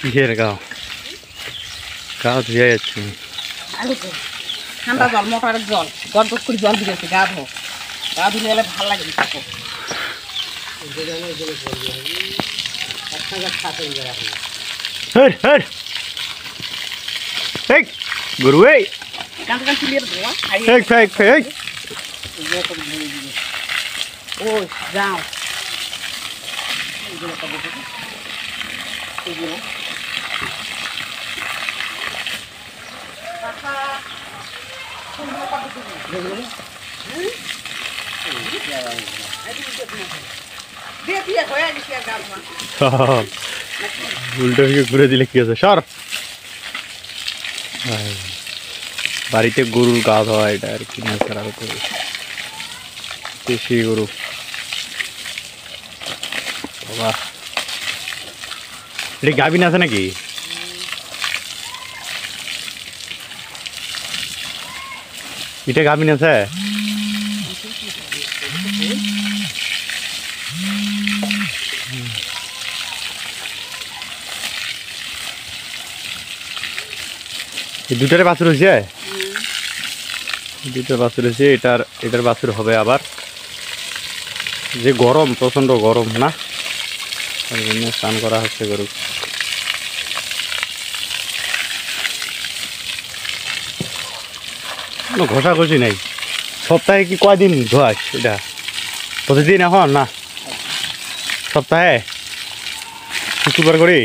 কিসের গাও গাও ধুয়ে যাচ্ছে ঠান্ডা জল মোটরের জল গড় করে জল দিয়েছে গা ধো গা ধুলে গেলে ভালো লাগে থাকো গরু এই ও যাও উল্টো দিকে ঘুরে দিলে কি আছে সর বাড়িতে গরুর গা ধোয়া এটা আর কি দেশি গরু বাবা এটা গাভিন আছে নাকি এটা গাভিন আছে দুটারে বাছুর হয়েছে দুটো বাছুর হয়েছে এটার বাছুর হবে আবার যে গরম প্রচন্ড গরম না তার জন্য স্নান করা হচ্ছে গরু কোনো ঘষাঘষি নাই সপ্তাহে কি কয়দিন ধোয়াস এটা প্রতিদিন এখন না সপ্তাহে শুক্রবার করি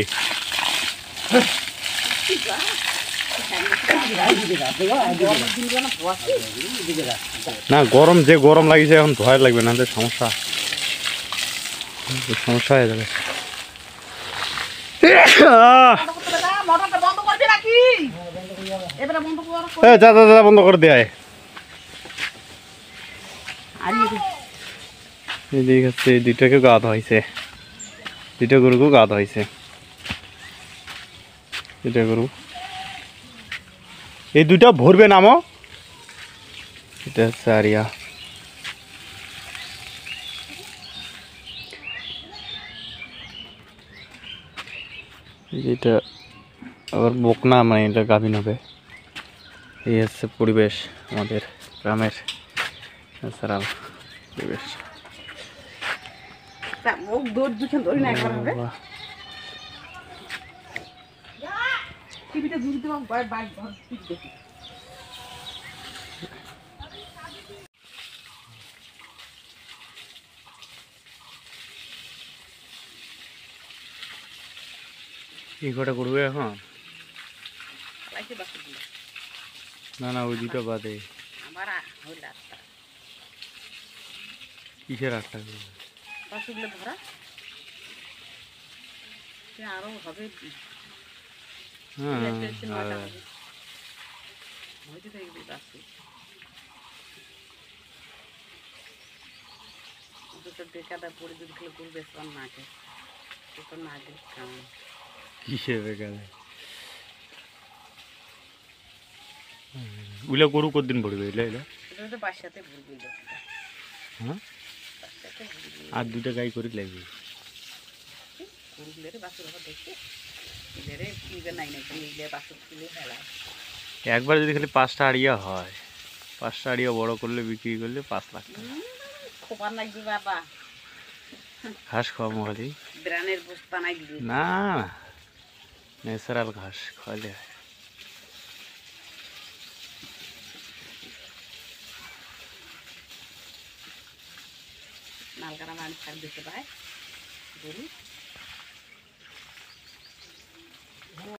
না গরম যে গরম লাগিছে এখন ধোয়া লাগবে না সমস্যা সমস্যা হয়ে যাবে বন্ধ করে দেয় এই দুইটাকে গা ধোয়াইছে দুইটা গরুকেও গা ধোয়াইছে দুইটা গরু এই দুইটা ভরবে নামো এটা হচ্ছে আরিয়া যেটা আবার বকনা মানে এটা গাভিন হবে এই হচ্ছে পরিবেশ আমাদের গ্রামের ন্যাচারাল পরিবেশ এই কটা করবে এখন না না ওই দুটো বাদে কিসের আটটা ধরা আরো হবে উইলা গরু কতদিন পড়বে হ্যাঁ আর দুটা গাই করে লাগবে একবার যদি খালি 5টা আড়িয়া হয় 5টা আড়িয়া বড় করলে বিক্রি করলে 5 লাখ টাকা ঘাস খাওয়াবো খালি না ন্যাচারাল ঘাস খাওয়ালে হয় নালকানা মানুষ দিতে পায় গরু